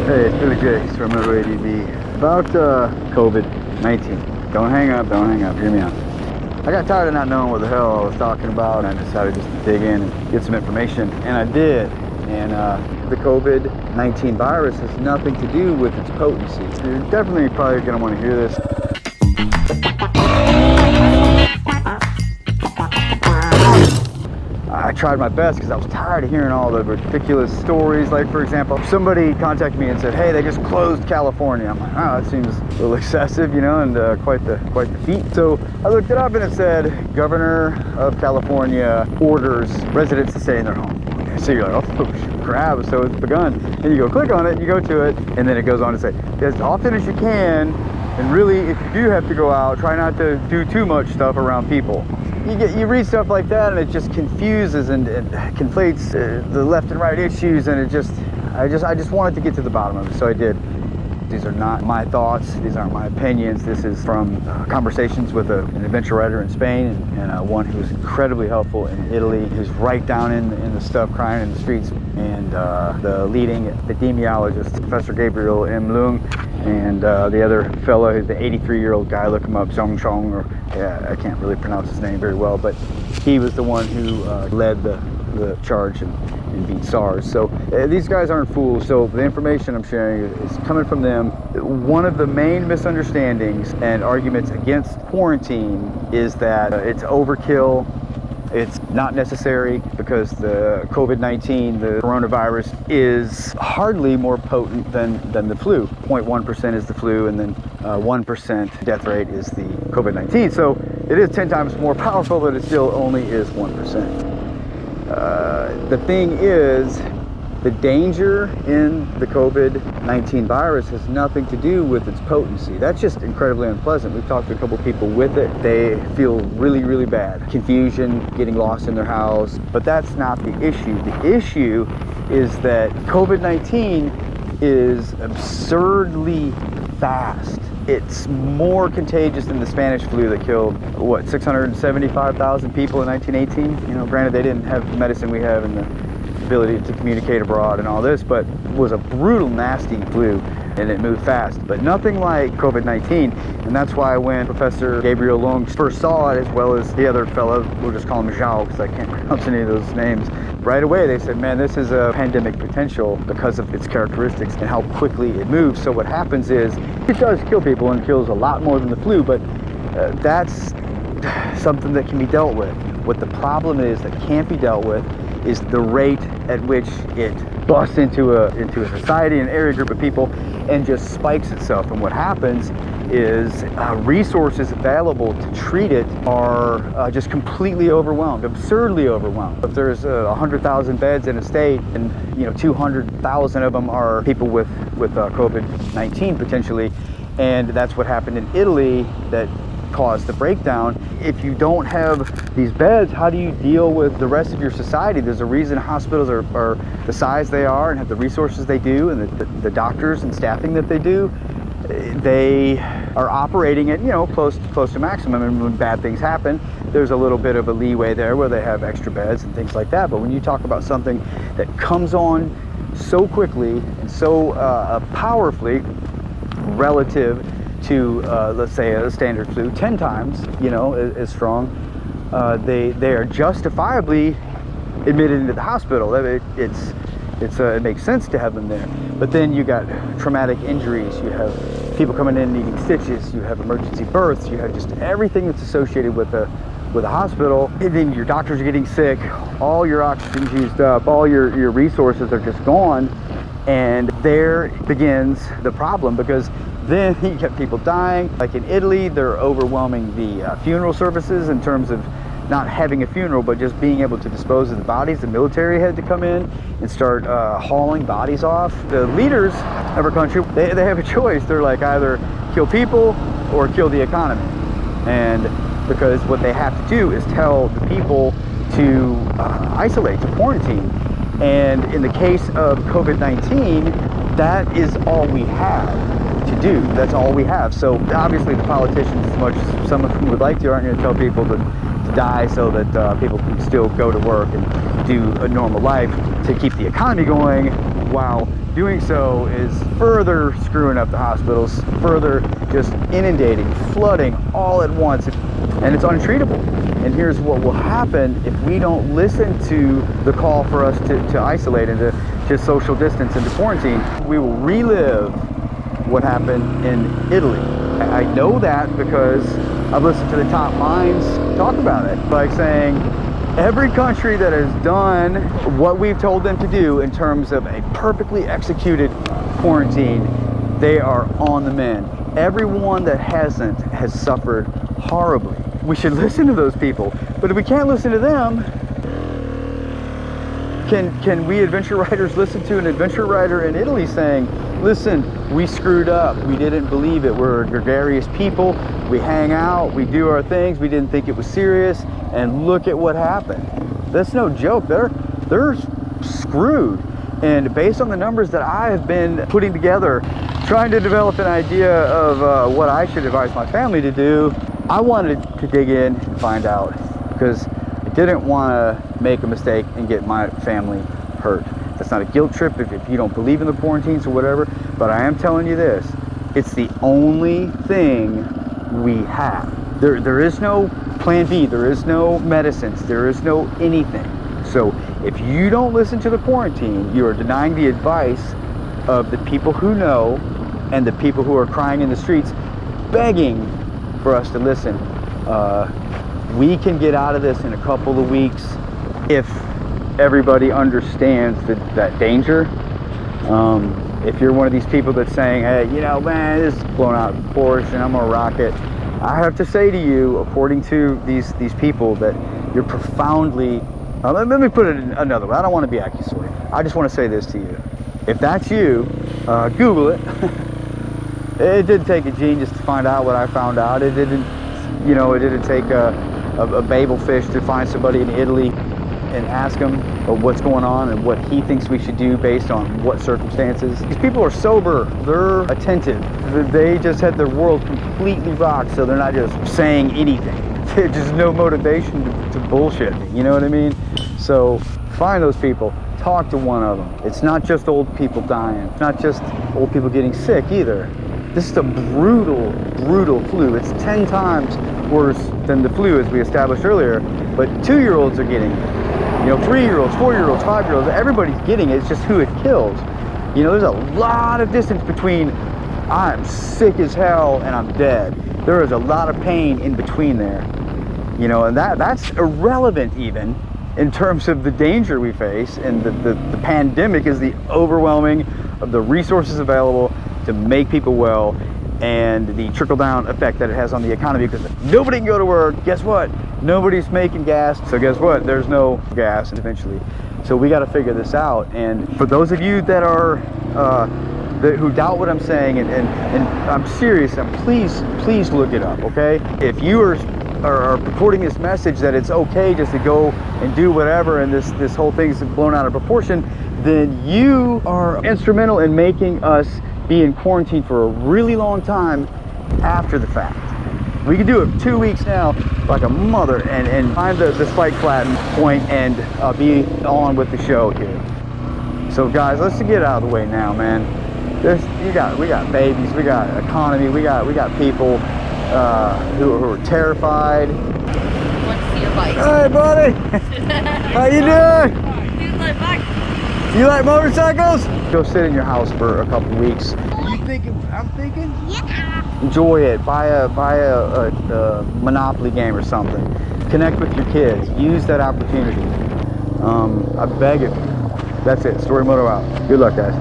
Hey, it's LUGGAGE from Moto ADV. About COVID-19. Don't hang up, hear me out. I got tired of not knowing what the hell I was talking about, and I decided just to dig in and get some information, and I did. And the COVID-19 virus has nothing to do with its potency. You're definitely probably going to want to hear this. I tried my best because I was tired of hearing all the ridiculous stories. Like, for example, somebody contacted me and said, hey, they just closed California. I'm like, oh, that seems a little excessive, you know, and quite the feat. So I looked it up and it said, Governor of California orders residents to stay in their home. So you're like, oh crap, so it's begun. And you go click on it, you go to it, and then it goes on to say, as often as you can, and really, if you do have to go out, try not to do too much stuff around people. You read stuff like that and it just confuses and conflates the left and right issues, and I just wanted to get to the bottom of it, so I did. These are not my thoughts, these aren't my opinions. This is from conversations with an adventure writer in Spain and one who was incredibly helpful in Italy, who's right down in the stuff, crying in the streets, and the leading epidemiologist, Professor Gabriel M. Lung, and the other fellow, who's the 83-year-old guy, look him up, Zhong Chong, or yeah, I can't really pronounce his name very well, but he was the one who led the charge and beat SARS. So these guys aren't fools, so the information I'm sharing is coming from them. One of the main misunderstandings and arguments against quarantine is that it's overkill. It's not necessary because the COVID-19, the coronavirus, is hardly more potent than the flu. 0.1% is the flu, and then 1% death rate is the COVID-19. So it is 10 times more powerful, but it still only is 1%. The thing is, the danger in the COVID-19 virus has nothing to do with its potency. That's just incredibly unpleasant. We've talked to a couple people with it. They feel really, really bad. Confusion, getting lost in their house. But that's not the issue. The issue is that COVID-19 is absurdly fast. It's more contagious than the Spanish flu that killed, what, 675,000 people in 1918? You know, granted they didn't have the medicine we have and the ability to communicate abroad and all this, but it was a brutal, nasty flu, and it moved fast. But nothing like COVID-19, and that's why when Professor Gabriel Lung first saw it, as well as the other fellow, we'll just call him Zhao because I can't pronounce any of those names, right away they said, man, this is a pandemic potential because of its characteristics and how quickly it moves. So what happens is, it does kill people and kills a lot more than the flu, but that's something that can be dealt with. What the problem is that can't be dealt with is the rate at which it busts into a society, an area group of people, and just spikes itself. And what happens is resources available to treat it are just completely overwhelmed, absurdly overwhelmed. If there's 100,000 beds in a state, and 200,000 of them are people with COVID-19 potentially, and that's what happened in Italy that caused the breakdown. If you don't have these beds, how do you deal with the rest of your society? There's a reason hospitals are the size they are and have the resources they do, and the doctors and staffing that they do. They are operating at close to maximum, and when bad things happen, there's a little bit of a leeway there where they have extra beds and things like that. But when you talk about something that comes on so quickly and so powerfully relative to let's say a standard flu, 10 times as strong, they are justifiably admitted into the hospital. It makes sense to have them there. But then you got traumatic injuries, you have people coming in needing stitches, you have emergency births, you have just everything that's associated with a hospital. And then your doctors are getting sick, all your oxygen's used up, all your resources are just gone, and there begins the problem, because then you get people dying. Like in Italy, they're overwhelming the funeral services in terms of not having a funeral, but just being able to dispose of the bodies. The military had to come in and start hauling bodies off. The leaders of our country, they have a choice. They're like, either kill people or kill the economy. And because what they have to do is tell the people to isolate, to quarantine. And in the case of COVID-19, that is all we have to do. That's all we have. So obviously the politicians, as much as some of them would like to, aren't going to tell people to die so that people can still go to work and do a normal life to keep the economy going. while doing so is further screwing up the hospitals, further just inundating, flooding all at once, and it's untreatable. And here's what will happen if we don't listen to the call for us to isolate and to social distance and to quarantine. We will relive what happened in Italy. I know that because I've listened to the top minds talk about it, like saying every country that has done what we've told them to do in terms of a perfectly executed quarantine, they are on the mend. Everyone that hasn't has suffered horribly. We should listen to those people, but if we can't listen to them, can we adventure writers listen to an adventure writer in Italy saying, listen, we screwed up, we didn't believe it, we're gregarious people, we hang out, we do our things, we didn't think it was serious, and look at what happened. That's no joke. They're screwed. And based on the numbers that I have been putting together, trying to develop an idea of what I should advise my family to do, I wanted to dig in and find out, because I didn't want to make a mistake and get my family hurt. That's not a guilt trip if you don't believe in the quarantines or whatever, but I am telling you this, it's the only thing we have. There is no plan B, there is no medicines, there is no anything. So if you don't listen to the quarantine, you are denying the advice of the people who know and the people who are crying in the streets, begging for us to listen. We can get out of this in a couple of weeks if everybody understands that danger. If you're one of these people that's saying, hey, you know, man, this is blown out of proportion, I'm gonna rock it, I have to say to you, according to these people, that you're profoundly, let me put it another way, I don't want to be accusatory, I just want to say this to you. If that's you, Google it. It didn't take a genius to find out what I found out. It didn't, you know, it didn't take a Babel fish to find somebody in Italy and ask him what's going on and what he thinks we should do based on what circumstances. These people are sober, they're attentive, they just had their world completely rocked, so they're not just saying anything. There's just no motivation to bullshit me, you know what I mean? So find those people, talk to one of them. It's not just old people dying, it's not just old people getting sick either. This is a brutal, brutal flu. It's 10 times worse than the flu, as we established earlier, but 2-year-olds are getting it. You know, 3-year-olds, 4-year-olds, 5-year-olds, everybo's getting it. It's just who it kills. You know, there's a lot of distance between I'm sick as hell and I'm dead. There is a lot of pain in between there. You know, and that's irrelevant even in terms of the danger we face, and the pandemic is the overwhelming of the resources available to make people well, and the trickle-down effect that it has on the economy, because if nobody can go to work, guess what? Nobody's making gas, so guess what? There's no gas eventually. So we got to figure this out. And for those of you that are who doubt what I'm saying, and I'm serious, and please look it up, okay? If you are purporting this message that it's okay just to go and do whatever, and this whole thing's blown out of proportion, then you are instrumental in making us be in quarantine for a really long time after the fact. We could do it 2 weeks now like a mother and find the spike flatten point and be on with the show here. So guys, let's get out of the way now, man. We got babies, we got economy, we got people who are terrified. Want to see your bike? Hey buddy! How you doing? Dude, my bike. You like motorcycles? Go sit in your house for a couple weeks. You thinking? I'm thinking? Yeah. Enjoy it. Buy a Monopoly game or something. Connect with your kids. Use that opportunity. I beg of you. That's it. Story Moto out. Good luck, guys.